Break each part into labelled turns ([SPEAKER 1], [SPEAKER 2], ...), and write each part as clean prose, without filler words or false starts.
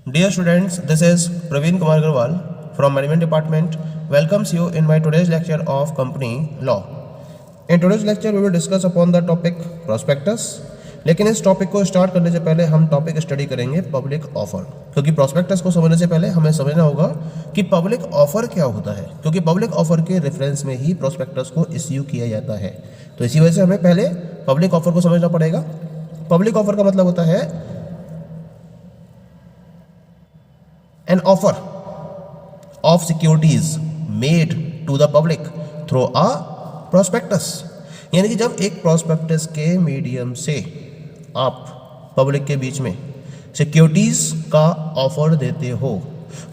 [SPEAKER 1] Dear students, this is Praveen Kumar Agarwal from Management Department. Welcomes you in my today's lecture of Company Law. In today's lecture, we will discuss upon the topic prospectus. लेकिन इस topic को start करने से पहले हम topic study करेंगे public offer, क्योंकि prospectus को समझने से पहले हमें समझना होगा कि पब्लिक ऑफर क्या होता है, क्योंकि पब्लिक ऑफर के रेफरेंस में ही प्रोस्पेक्टस को इश्यू किया जाता है। तो इसी वजह से हमें पहले पब्लिक ऑफर को समझना पड़ेगा। पब्लिक ऑफर का मतलब होता है an offer of securities made to the public through a prospectus। यानी कि जब एक प्रोस्पेक्टस के मीडियम से आप पब्लिक के बीच में सिक्योरिटीज का ऑफर देते हो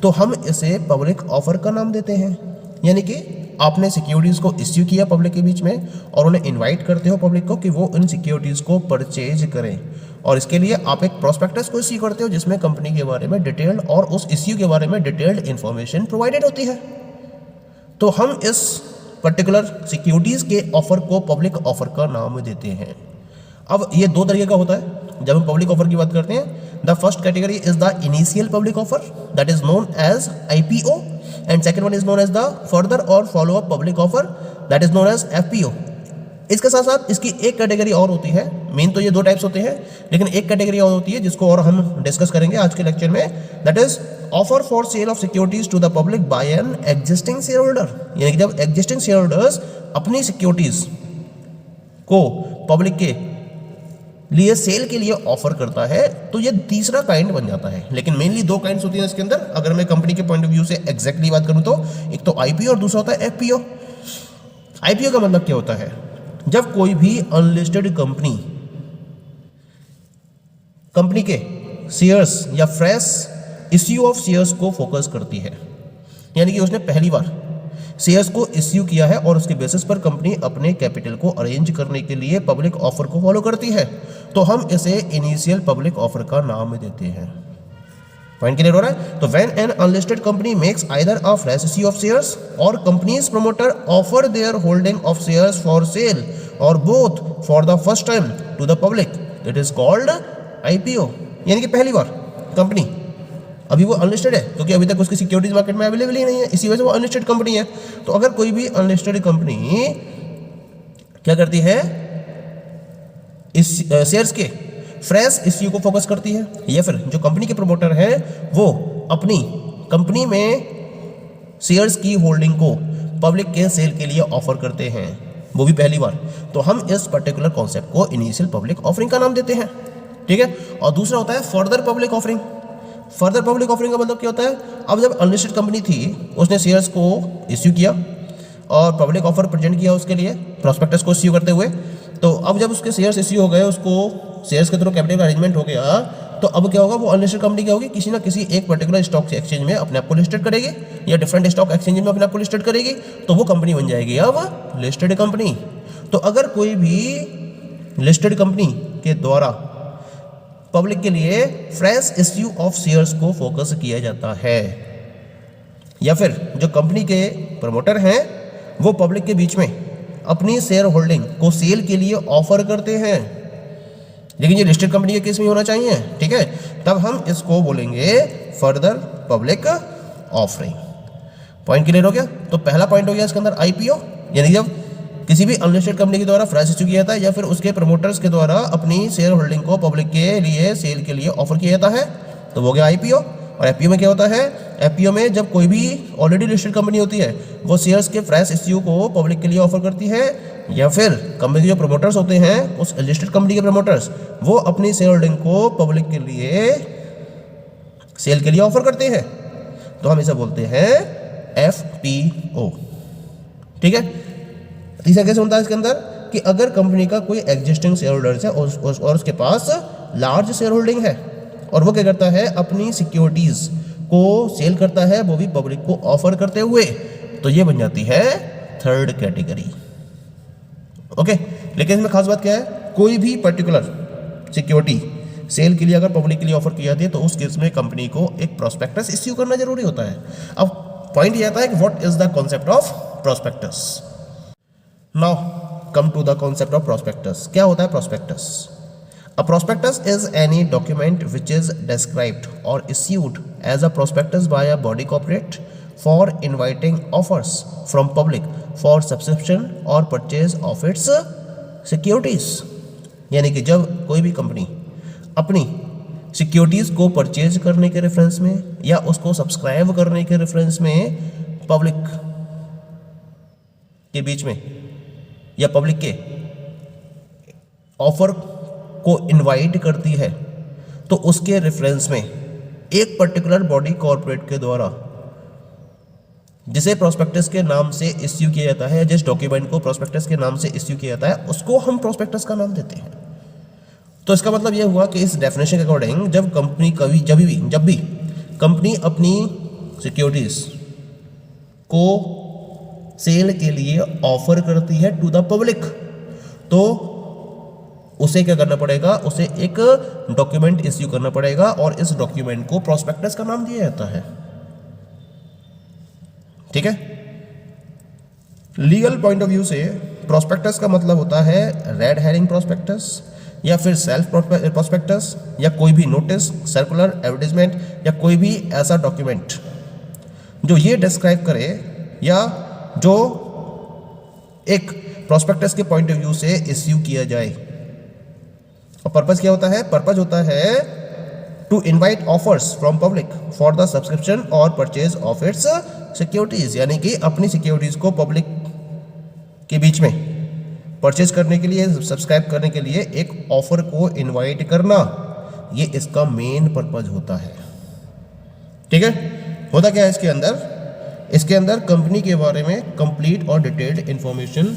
[SPEAKER 1] तो हम इसे पब्लिक ऑफर का नाम देते हैं। यानी कि आपने सिक्योरिटीज को इश्यू किया पब्लिक के बीच में और उन्हें इनवाइट करते हो पब्लिक को कि वो इन सिक्योरिटीज को परचेज करें, और इसके लिए आप एक प्रोस्पेक्टस को इश्यू करते हो जिसमें कंपनी के बारे में डिटेल्ड और उस इश्यू के बारे में डिटेल्ड इंफॉर्मेशन प्रोवाइडेड होती है। तो हम इस पर्टिकुलर सिक्योरिटीज के ऑफर को पब्लिक ऑफर का नाम देते हैं। अब ये दो तरीके का होता है जब हम पब्लिक ऑफर की बात करते हैं। The first category is the initial public offer, that is known as IPO, and second one is known as the further or follow up public offer, that is known as FPO। इसके साथ साथ इसकी एक category और होती है। Main तो ये दो टाइप्स होते हैं, लेकिन एक कैटेगरी और होती है जिसको और हम डिस्कस करेंगे आज के लेक्चर में, that is offer for sale of securities to the public by an existing share holder. यानी कि जब एग्जिस्टिंग शेयर होल्डर्स अपनी सिक्योरिटीज को पब्लिक के लिए सेल के लिए ऑफर करता है तो ये तीसरा काइंड बन जाता है। लेकिन मेनली दो काइंड्स होती हैं इसके अंदर। अगर मैं कंपनी के पॉइंट ऑफ व्यू से एग्जैक्टली बात करूं तो एक तो IPO और दूसरा होता है FPO। IPO का मतलब क्या होता है? जब कोई भी अनलिस्टेड कंपनी के शेयर्स या फ्रेश इश्यू ऑफ शेयर्स को फोकस करती है, यानी कि उसने पहली बार शेयर्स को इश्यू किया है और उसके बेसिस पर कंपनी अपने कैपिटल को अरेंज करने के लिए पब्लिक ऑफर को फॉलो करती है, तो हम इसे इनिशियल पब्लिक ऑफर का नाम देते हैं। पॉइंट क्लियर हो रहा है? तो when an unlisted company makes either a fresh issue of shares or company's promoter offer their holding of shares for sale or both for the first time to the public, it is called IPO। यानी कि पहली बार company, अभी वो unlisted है क्योंकि अभी तक उसकी सिक्योरिटीज मार्केट में अवेलेबल ही नहीं है, इसी वजह से वो अनलिस्टेड कंपनी है। तो अगर कोई भी अनलिस्टेड कंपनी क्या करती है, इस शेयर्स के फ्रेश इश्यू को फोकस करती है, या फिर जो कंपनी के प्रमोटर हैं वो अपनी कंपनी में शेयर्स की होल्डिंग को पब्लिक के सेल के लिए ऑफर करते हैं, वो भी पहली बार, तो हम इस पर्टिकुलर कॉन्सेप्ट को इनिशियल पब्लिक ऑफरिंग का नाम देते हैं। ठीक है। और दूसरा होता है further public offering. Further public offering का मतलब क्या होता है? अब जब अनलिस्टेड कंपनी थी उसने शेयर्स को इश्यू किया और पब्लिक ऑफर प्रेजेंट किया उसके लिए प्रोस्पेक्टस को इश्यू करते हुए, तो अब जब उसके शेयर्स इश्यू हो गए, उसको शेयर्स के थ्रू कैपिटल अरेंजमेंट हो गया, तो अब क्या होगा, वो अनलिस्टेड कंपनी क्या होगी, किसी ना किसी एक पर्टिकुलर स्टॉक एक्सचेंज में अपने आप को लिस्टेड करेगी या डिफरेंट स्टॉक एक्सचेंज में अपने आप को लिस्टेड करेगी, तो वो कंपनी बन जाएगी अब लिस्टेड कंपनी। तो अगर कोई भी लिस्टेड कंपनी के द्वारा पब्लिक के लिए फ्रेश इश्यू ऑफ शेयर्स को फोकस किया जाता है, या फिर जो कंपनी के प्रमोटर हैं वो पब्लिक के बीच में अपनी शेयर होल्डिंग को सेल के लिए ऑफर करते हैं, लेकिन ये लिस्टेड कंपनी के केस में होना चाहिए। ठीक है, तब हम इसको बोलेंगे further public offering. Point clear हो गया? तो पहला पॉइंट हो गया इसके अंदर IPO, यानी जब किसी भी अनलिस्टेड कंपनी के द्वारा फ्रेश इश्यू किया जाता है या फिर उसके प्रमोटर्स के द्वारा अपनी शेयर होल्डिंग को पब्लिक के लिए सेल के लिए ऑफर किया जाता है, तो वो गया IPO। और FPO में क्या होता है? FPO में जब कोई भी ऑलरेडी लिस्टेड कंपनी होती है वो शेयर्स के फ्रेश इश्यू को पब्लिक के लिए ऑफर करती है, या फिर कंपनी के जो प्रमोटर्स होते हैं उस लिस्टेड कंपनी के प्रमोटर्स वो अपनी शेयर होल्डिंग को पब्लिक के लिए सेल के लिए ऑफर करते हैं, तो हम इसे बोलते हैं FPO। ठीक है। तीसरा कैसे होता है इसके अंदर कि अगर कंपनी का कोई एग्जिस्टिंग शेयर होल्डर है और उसके पास लार्ज शेयर होल्डिंग है और वो क्या करता है, अपनी सिक्योरिटीज को सेल करता है, वो भी पब्लिक को ऑफर करते हुए, तो ये बन जाती है थर्ड कैटेगरी। ओके। लेकिन इसमें खास बात क्या है, कोई भी पर्टिकुलर सिक्योरिटी सेल के लिए अगर पब्लिक के लिए ऑफर की जाती है तो उस केस में कंपनी को एक प्रोस्पेक्टस इश्यू करना जरूरी होता है। अब पॉइंट ये आता है कि what is the concept of prospectus. Now come to the concept of prospectus. क्या होता है prospectus? A prospectus is any document which is described or issued as a prospectus by a body corporate for inviting offers from public for subscription or purchase of its securities। यानी कि जब कोई भी company अपनी securities को purchase करने के reference में या उसको सब्सक्राइब करने के रेफरेंस में पब्लिक के बीच में या पब्लिक के ऑफर को इनवाइट करती है, तो उसके रेफरेंस में एक पर्टिकुलर बॉडी कॉर्पोरेट के द्वारा जिसे प्रोस्पेक्टस के नाम से इश्यू किया जाता है, जिस डॉक्यूमेंट को प्रोस्पेक्टस के नाम से इश्यू किया जाता है, उसको हम प्रोस्पेक्टस का नाम देते हैं। तो इसका मतलब यह हुआ कि इस डेफिनेशन के अकॉर्डिंग जब कंपनी जब भी कंपनी अपनी सिक्योरिटीज को सेल के लिए ऑफर करती है टू द पब्लिक, तो उसे क्या करना पड़ेगा, उसे एक डॉक्यूमेंट इश्यू करना पड़ेगा और इस डॉक्यूमेंट को प्रोस्पेक्टस का नाम दिया जाता है। ठीक है, लीगल पॉइंट ऑफ व्यू से प्रोस्पेक्टस का मतलब होता है रेड हेरिंग प्रोस्पेक्टस या फिर सेल्फ प्रोस्पेक्टस या कोई भी नोटिस, सर्कुलर, एडवर्टाइजमेंट या कोई भी ऐसा डॉक्यूमेंट जो ये डिस्क्राइब करे या जो एक प्रोस्पेक्टस के पॉइंट ऑफ व्यू से इश्यू किया जाए। और पर्पस क्या होता है? पर्पस होता है to invite offers from public for the subscription और परचेज ऑफ इट्स सिक्योरिटीज, यानी कि अपनी सिक्योरिटीज को पब्लिक के बीच में परचेज करने के लिए, सब्सक्राइब करने के लिए एक ऑफर को इनवाइट करना, ये इसका मेन पर्पस होता है। ठीक है, होता क्या है इसके अंदर? इसके अंदर कंपनी के बारे में कंप्लीट और डिटेल्ड इंफॉर्मेशन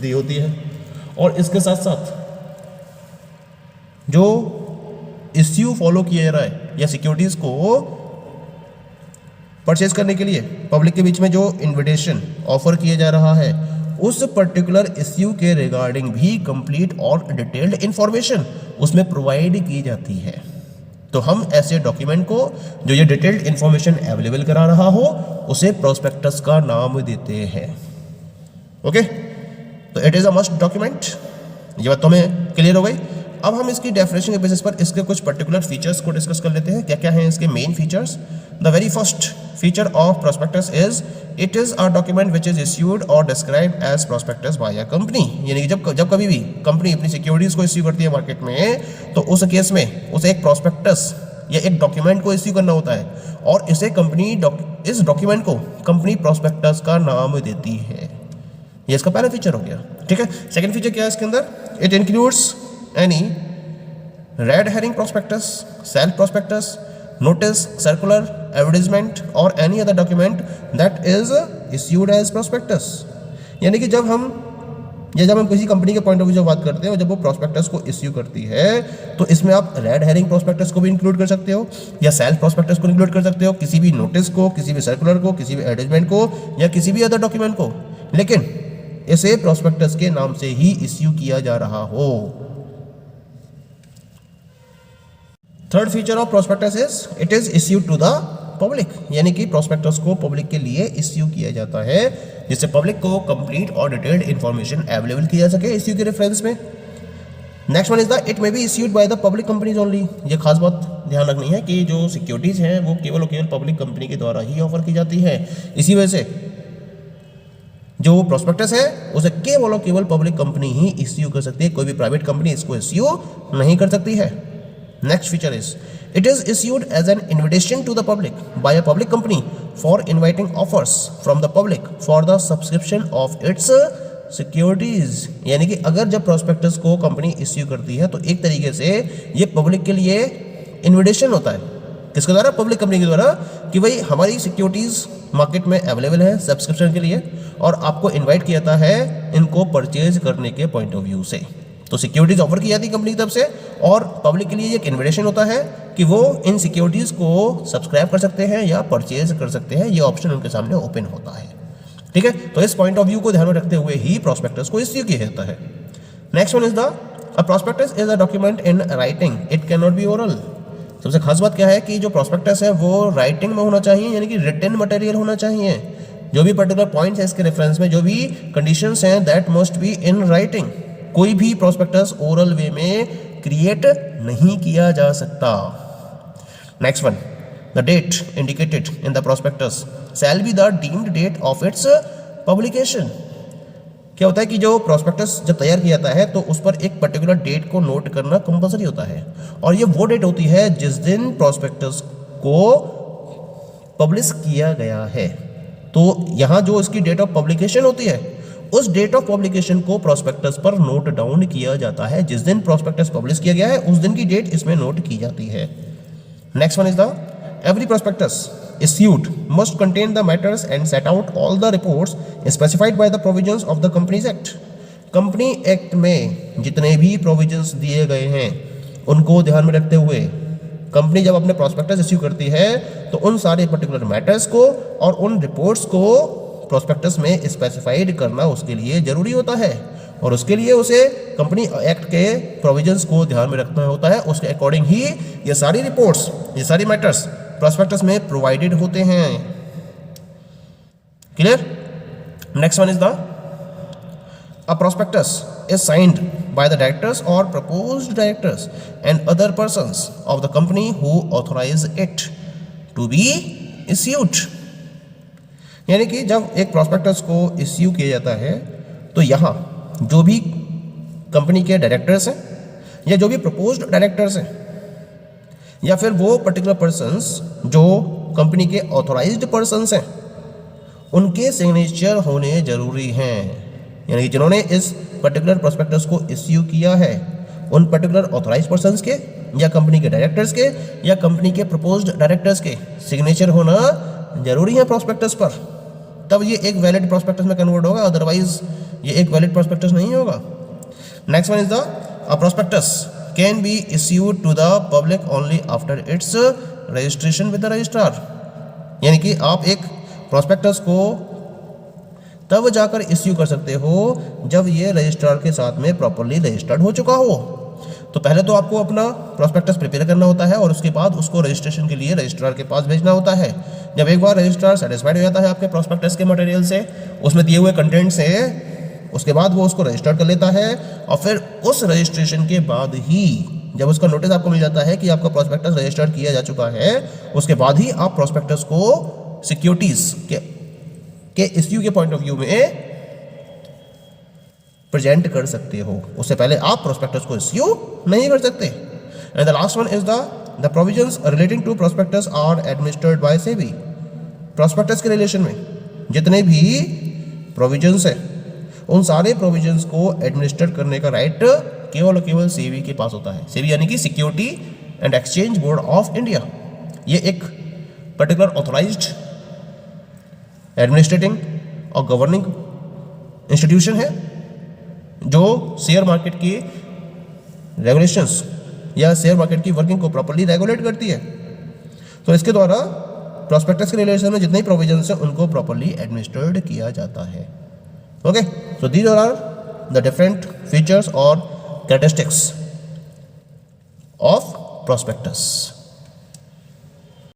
[SPEAKER 1] दी होती है और इसके साथ साथ जो इश्यू फॉलो किया जा रहा है या सिक्योरिटीज को परचेज करने के लिए पब्लिक के बीच में जो इन्विटेशन ऑफर किया जा रहा है, उस पर्टिकुलर इश्यू के रिगार्डिंग भी कंप्लीट और डिटेल्ड इंफॉर्मेशन उसमें प्रोवाइड की जाती है। तो हम ऐसे डॉक्यूमेंट को जो ये डिटेल्ड इंफॉर्मेशन अवेलेबल करा रहा हो उसे प्रोस्पेक्टस का नाम देते हैं। ओके, तो it is a must document. ये बात तो हमें क्लियर हो गई। अब हम इसकी डेफिनेशन के बेसिस पर इसके कुछ पर्टिकुलर फीचर्स को डिस्कस कर लेते हैं। क्या क्या हैं इसके main features? The very first feature of prospectus is it is a document which is issued or described as prospectus by a company. यानी कि जब कभी भी कंपनी अपनी सिक्योरिटीज को इश्यू करती है मार्केट में, तो उस केस में उसे एक प्रोस्पेक्टस या एक डॉक्यूमेंट को इश्यू करना होता है और इसे कंपनी इस डॉक्यूमेंट को कंपनी प्रोस्पेक्टस का नाम देती है। ये इसका पहला फीचर हो गया। ठीक है, सेकंड फीचर क्या है इसके अंदर? It includes any red herring prospectus, self prospectus, notice, circular, advertisement or any other document that is issued as prospectus। यानी कि जब हम किसी कंपनी के पॉइंट ऑफ व्यू से बात करते हैं और जब वो प्रोस्पेक्टस को इश्यू करती है, तो इसमें आप रेड हेरिंग प्रोस्पेक्टस को भी इंक्लूड कर सकते हो या सेल्फ प्रोस्पेक्टस को इंक्लूड कर सकते हो, किसी भी नोटिस को, किसी भी सर्कुलर को, किसी भी एडवर्टाइजमेंट को या किसी भी अदर डॉक्यूमेंट को, लेकिन इसे प्रोस्पेक्टस के नाम से ही इश्यू किया जा रहा हो। Third feature of prospectus is it is issued to the public, यानी कि प्रोस्पेक्टस को पब्लिक के लिए इश्यू किया जाता है जिससे पब्लिक को कंप्लीट और डिटेल्ड इंफॉर्मेशन अवेलेबल किया जा सके इश्यू के रेफरेंस में। Next one is the it may be issued by the public companies only. ये खास बात ध्यान रखनी है कि जो सिक्योरिटीज हैं वो केवल और केवल पब्लिक कंपनी के द्वारा ही ऑफर की जाती है। इसी वजह से जो प्रोस्पेक्टस है उसे केवल और केवल पब्लिक कंपनी ही इश्यू कर सकती है, कोई भी प्राइवेट कंपनी इसको इश्यू नहीं कर सकती है। Next feature is it is issued as an invitation to the public by a public company for inviting offers from the public for the subscription of its securities। यानी कि अगर जब prospectus को कंपनी इश्यू करती है तो एक तरीके से ये पब्लिक के लिए इन्विटेशन होता है। किसके द्वारा? पब्लिक कंपनी के द्वारा, कि भाई हमारी सिक्योरिटीज मार्केट में अवेलेबल है सब्सक्रिप्शन के लिए और आपको इन्वाइट किया जाता है इनको परचेज करने के पॉइंट ऑफ व्यू से। तो सिक्योरिटीज ऑफर की जाती है कंपनी की तरफ से और पब्लिक के लिए एक इन्विटेशन होता है कि वो इन सिक्योरिटीज को सब्सक्राइब कर सकते हैं या परचेज कर सकते हैं। ये ऑप्शन उनके सामने ओपन होता है। ठीक है, तो इस पॉइंट ऑफ व्यू को ध्यान में रखते हुए ही प्रोस्पेक्टस को इश्यू किया जाता है। Next one is the a prospectus is a document in writing, it can not be oral. सबसे खास बात क्या है कि जो प्रोस्पेक्टस है वो राइटिंग में होना चाहिए, यानी कि रिटन मटेरियल होना चाहिए। जो भी पर्टिकुलर पॉइंट्स है इसके रेफरेंस में, जो भी कंडीशंस हैं that must be in writing. कोई भी प्रोस्पेक्टस ओरल वे में क्रिएट नहीं किया जा सकता। Next one, the date indicated in the prospectus shall be the deemed date of its publication. क्या होता है कि जो प्रोस्पेक्टस जब तैयार किया जाता है तो उस पर एक पर्टिकुलर डेट को नोट करना कंपलसरी होता है, और ये वो डेट होती है जिस दिन प्रोस्पेक्टस को पब्लिश किया गया है। तो यहाँ जो इसकी डेट ऑफ पब्लिकेशन होती है, उस डेट ऑफ पब्लिकेशन को प्रोस्पेक्टस पर नोट डाउन किया जाता है। जिस दिन प्रोस्पेक्टस पब्लिश किया गया है उस दिन की डेट इसमें नोट की जाती है। Next one is the every prospectus issued must contain the matters and set out all the reports specified by the provisions of the Companies Act। Company act में जितने भी प्रोविजंस दिए गए हैं उनको ध्यान में रखते हुए कंपनी जब अपने प्रोस्पेक्टस इश्यू करती है तो उन सारे पर्टिकुलर मैटर्स को और उन रिपोर्ट्स को प्रोस्पेक्टस में स्पेसिफाइड करना उसके लिए जरूरी होता है, और उसके लिए उसे कंपनी एक्ट के प्रोविजंस को ध्यान में रखना होता है। उसके अकॉर्डिंग ही ये सारी रिपोर्ट्स, ये सारी मैटर्स प्रोस्पेक्टस में प्रोवाइडेड होते हैं। Clear? Next one is the a prospectus is signed by the directors or proposed directors and other persons of the company who authorize it to be issued। यानी कि जब एक prospectus को issue किया जाता है तो यहाँ जो भी कंपनी के डायरेक्टर्स हैं या जो भी प्रपोज्ड डायरेक्टर्स हैं या फिर वो पर्टिकुलर पर्सन्स जो कंपनी के ऑथोराइज्ड पर्सन्स हैं उनके सिग्नेचर होने जरूरी हैं। यानी कि जिन्होंने इस पर्टिकुलर प्रोस्पेक्टस को इश्यू किया है उन पर्टिकुलर ऑथोराइज्ड पर्सन्स के या कंपनी के डायरेक्टर्स के या कंपनी के प्रपोज्ड डायरेक्टर्स के सिग्नेचर होना जरूरी है प्रोस्पेक्टस पर, तब ये एक वैलिड प्रोस्पेक्टस में कन्वर्ट होगा, अदरवाइज ये एक वैलिड प्रोस्पेक्टस नहीं होगा। Next one is the prospectus can be issued to the public only after its registration with the registrar. यानी कि आप एक प्रोस्पेक्टस को तब जाकर इश्यू कर सकते हो जब ये रजिस्ट्रार के साथ में प्रॉपर्ली रजिस्टर्ड हो चुका हो। तो पहले तो आपको अपना प्रोस्पेक्टस प्रिपेयर करना होता है और उसके बाद उसको रजिस्ट्रेशन के लिए रजिस्ट्रार के पास भेजना होता है। जब एक बार रजिस्ट्रार सेटिस्फाइड हो जाता है आपके प्रोस्पेक्टस के मटेरियल से, उसमें दिए हुए कंटेंट से, उसके बाद वो उसको रजिस्टर कर लेता है और फिर उस रजिस्ट्रेशन के बाद ही जब उसका नोटिस आपको मिल जाता है कि आपका प्रोस्पेक्टस रजिस्टर्ड किया जा चुका है, उसके बाद ही आप प्रोस्पेक्टस को सिक्योरिटीज के इश्यू के पॉइंट ऑफ व्यू में प्रेजेंट कर सकते हो। उससे पहले आप प्रोस्पेक्टस को इश्यू नहीं कर सकते। And the last one is the provisions relating to prospectus are administered by SEBI. Prospectus के रिलेशन में जितने भी प्रोविजंस है उन सारे प्रोविजंस को एडमिनिस्ट्रेट करने का राइट केवल और केवल सेबी के पास होता है। सेबी यानी कि security and exchange board of India. ये एक पर्टिकुलर ऑथोराइज्ड एडमिनिस्ट्रेटिंग और गवर्निंग इंस्टीट्यूशन है जो शेयर मार्केट की रेगुलेशंस या शेयर मार्केट की वर्किंग को प्रॉपर्ली रेगुलेट करती है। तो इसके द्वारा प्रोस्पेक्टस के रिलेशन में जितने प्रोविजंस हैं उनको प्रॉपर्ली एडमिनिस्ट्रेट किया जाता है। Okay, so these are the different features और कैरेक्टरिस्टिक्स ऑफ प्रोस्पेक्टस।